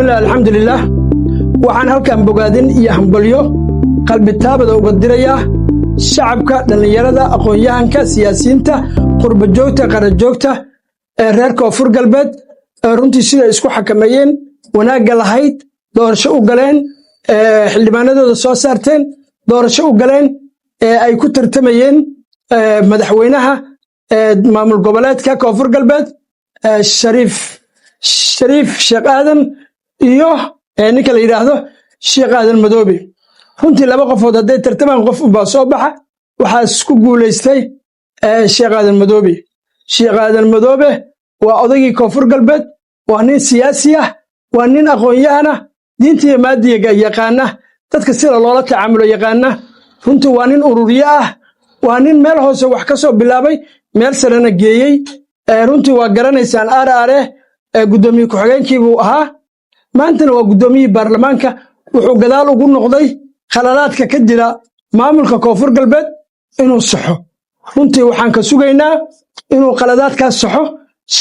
bismillaah alxamdulilaah waxaan halkan bogaadin iyo hambalyo qalbi taabada uga dirayaa shacabka dhallinyarada aqoon-yahanka siyaasiyiinta qurba joogta qaran joogta ee reer koonfur galbeed ee runtii sida isku xakameeyeen wanaagga lahayd doorasho u galeen xildhibaanadooda soo saarteen doorasho u galeen ay ku tartamayeen madaxweynaha maamul goboleedka koonfur galbeed shariif sheekh aadan iyo ninka la yidhaahdo sheekh aadan madoobe runtii laba qofood hadday tartamaan qof unbaa soo baxa waxaa isku guulaystay sheekh aadan madoobe sheekh aadan madoobe waa odaygii koonfur galbeed waa nin siyaasi ah waa nin aqoon-yahana diinta iyo maadiga yaqaana dadka sida loola tacaamulo yaqaana runtii waa nin ururyo ah waa nin meel hoose wax ka soo bilaabay meel sarena geeyey runtii waa garanaysaan aare gudoomiye ku-xigeenkii buu ahaa maantana waa gudoomiyihii baarlamaanka wuxuu gadaal ugu noqday khaladaadka ka jira maamulka koonfur galbeed inuu saxo runtii waxaan ka sugaynaa inuu khaladaadkaas saxo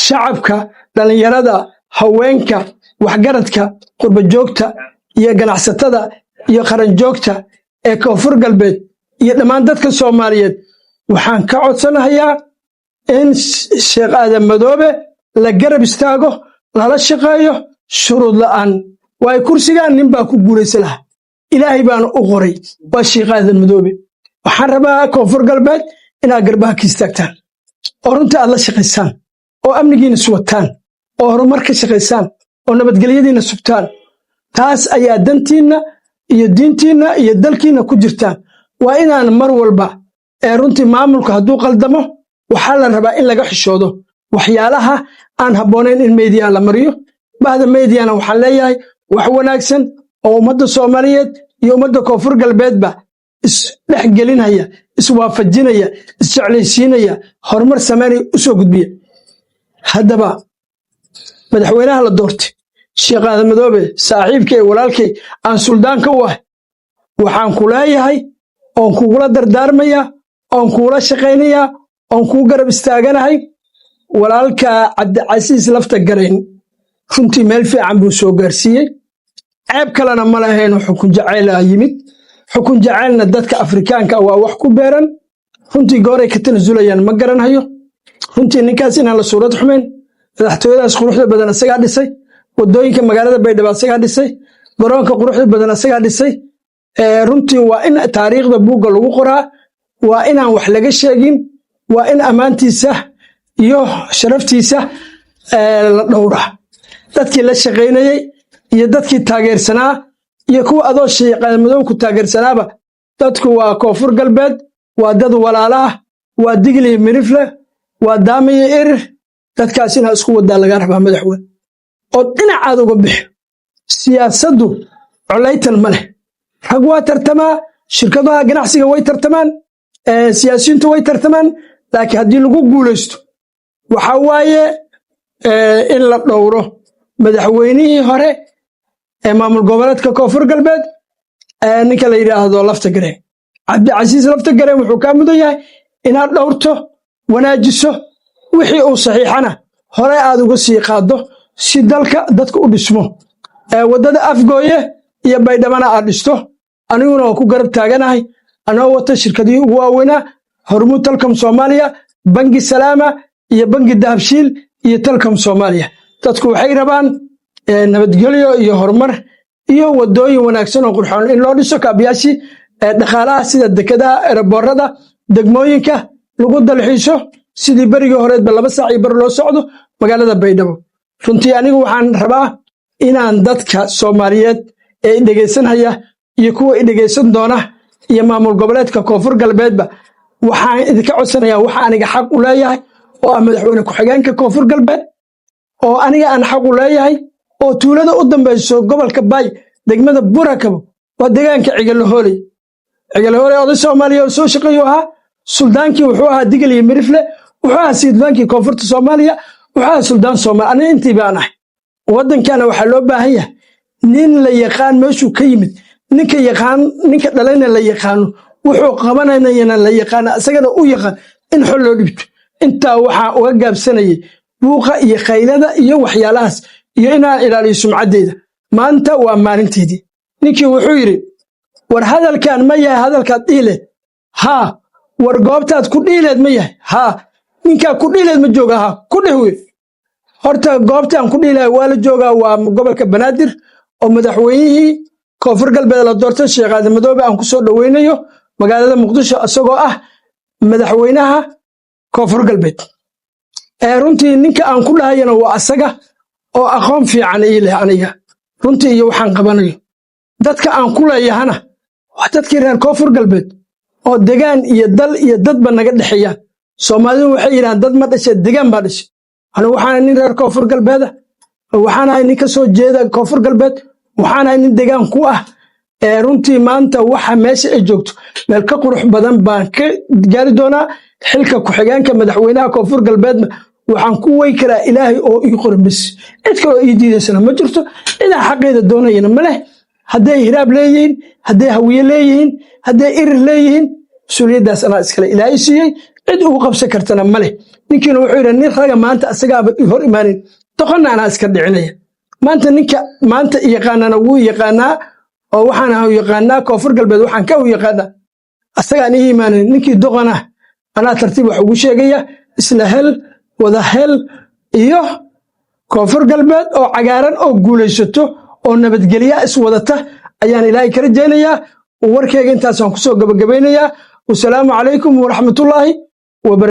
shacabka dhallinyarada haweenka waxgaradka qurba joogta iyo ganacsatada iyo qaran joogta ee koonfur galbeed iyo dhammaan dadka soomaaliyeed waxaan ka codsanahayaa in sheekh aadan madoobe la garab istaago lala shaqeeyo shuruud la'aan waayo kursigan nin baa ku guulaysa laha ilaahay baana u qoray waa sheekh aadan madoobe waxaan rabaa koonfur galbeed inaad garbaha ka istaagtaan oo runtii aad la shaqaysaan oo amnigiina suwataan oo horumar ka shaqaysaan oo nabadgelyadiina subtaan taas ayaa dantiinna iyo diintiinna iyo dalkiinna ku jirtaan waa inaan mar walba runtii maamulka hadduu qaldamo waxaa la rabaa in laga xishoodo waxyaalaha aan habboonayn in meediyaha la mariyo bahda meediyana waxaan leeyahay wax wanaagsan oo ummadda soomaaliyeed iyo ummadda koonfur galbeedba isdhexgelinaya iswaafajinaya isjeclaysiinaya horumar samaynaya u soo gudbiya haddaba madaxweynaha la doortay sheekh aadan madoobe saaxiibkay walaalkay aan suldaanka u ah waxaan ku leeyahay oon kugula dardaarmayaa oon kuula shaqaynayaa oon kuu garab istaaganahay walaalka cabdicasiis lafta garayn runtii meel fiican buu soo gaarsiiyey ceeb kalena ma lahayno xukun jacayla yimid xukun jacaylna dadka afrikaanka waa wax ku beeran runtii gooray ka tanasulayaan ma garanhayo runtii ninkaas inaan la suurad xumayn madaxtooyadaas quruxda badan isagaa dhisay wadooyinka magaalada baydhabo isagaa dhisay garoonka quruxda badan isagaa dhisay runtii waa in taariikhda buugga lagu qoraa waa inaan wax laga sheegin waa in ammaantiisa iyo sharaftiisa la dhowraa dadkii la shaqaynayey iyo dadkii taageersanaa iyo kuwa adoo sheekh aadan madoobe ku taageersanaaba dadku waa koonfur galbeed waa dad walaalaah waa digli mirifle waa daamiyo erir dadkaas inaa isku wadaa lagaa rabaa madaxweyne oo dhinacaad uga bixi siyaasaddu colaytan ma leh rag waa tartamaa shirkadaha ganacsiga way tartamaan siyaasiyiintu way tartamaan laakiin haddii lagu guulaysto waxaa waaye in la dhowro madaxweynihii hore ee maamul goboleedka koonfur galbeed ninka la yidhaahdo lafta gareen cabdicasiis lafta gareen wuxuu kaa mudan yahay inaad dhowrto wanaajiso wixii uu saxiixana hore aad uga sii qaaddo si dadka u dhismo waddada afgooye iyo baydhabana aad dhisto aniguna waa ku garab taaganahay anoo wata shirkadihii ugu waaweynaa hormuud talcom soomaaliya bangi salaama iyo bangi dahabshiil iyo talcom soomaaliya dadku waxay rabaan nabadgelyo iyo horumar iyo wadooyin wanaagsan oo qurxoon in loo dhiso kaabiyaashii dhaqaalaha sida dekedaha eeraboorada degmooyinka lagu dalxiiso sidii berigii horeedba 2 saac iyo bar loo socdo magaalada baydhabo runtii anigu waxaan rabaa inaan dadka soomaaliyeed ee dhegaysanaya iyo kuwa dhegaysan doona iyo maamul goboleedka koonfur galbeedba waxaan idinka codsanayaa waxa aniga xaq u leeyahay oo ah madaxweyne ku-xigeenka koonfur galbeed oo aniga aan xaq u leeyahay oo tuulada u dambayso gobolka baay degmada burakabo waa deegaanka cigalahooley oday soomaaliya oo soo shaqeeyo ahaa suldaankii wuxuu ahaa digil iyo mirifle wuxuu ahaa siidbaankii koonfurta soomaaliya wuxuu ahaa suldaan soomaaliya aniga intii baan ahay waddankana waxaa loo baahan yahay nin la yaqaan meeshuu ka yimid ninka dhalayna la yaqaano wuxuu qabanayana la yaqaana isagana u yaqaan in xol loo dhibto intaa waxaa uga gaabsanayay buuqa iyo khaylada iyo waxyaalahaas iyo inaan ilaaliyo sumcaddeeda maanta waa maalinteedii ninkii wuxuu yidhi war hadalkan ma yahay hadalkaad dhiileed haa war goobtaad ku dhiileed ma yahay haa ninkaa ku dhiileed ma jooga haa ku dheh wey horta goobtaan ku dhiilahay waa la joogaa waa gobolka banaadir oo madaxweynihii koonfur galbeed la doortay Sheekh Aadan Madoobe aan ku soo dhaweynayo magaalada Muqdisho asagoo ah madaxweynaha koonfur galbeed runtii ninka aan ku dhahayana waa asaga oo aqoon fiican ii leh aniga runtii iyo waxaan qabanayo dadka aan ku leeyahana waa dadkii reer koonfur galbeed oo degaan iyo dal iyo dadba naga dhexeeyaan Soomaalidu waxay yiraahdaan dad ma dhashay degaan baa dhashay anigu waxaan nin reer koonfur galbeed waxaan ahay nin ka soo jeeda koonfur galbeed waxaan ahay nin degaan ku ah runtii maanta waxa meesha ay joogto meel ka qurux badan baan ka gaari doonaa xilka ku xigeenka madaxweynaha koonfur galbeed waxaan ku way karaa ilaahay oo ii qormis cid kale oo ii diidaysana ma jirto ilaa xaqeeda doonayna ma leh hadday hiraab leeyihiin hadday hawiye leeyihiin hadday irir leeyihiin suuliyadaas anaa iskale ilaahay siiyey cid ugu qabsan kartana ma leh ninkiina wuxuu yidhi nin raga maanta asagaaba hor imaanin doqonna anaa iska dhicinaya maanta ninka maanta yaqaanana wuu yaqaanaa oo waxaan ahaa yaqaanaa koonfur galbeed waxaan ka yaqaanaa asagaan ii imaanin ninkii doqona anaa tartiib wax ugu sheegaya isla hel wada hel iyo koonfur galbeed oo cagaaran oo guulaysato oo nabadgelya iswadata ayaan ilaahay ka rajaynayaa warkayga intaasaan ku soo gabagabaynayaa wasalaamu calaykum waraxmatullaahi wabarakatuh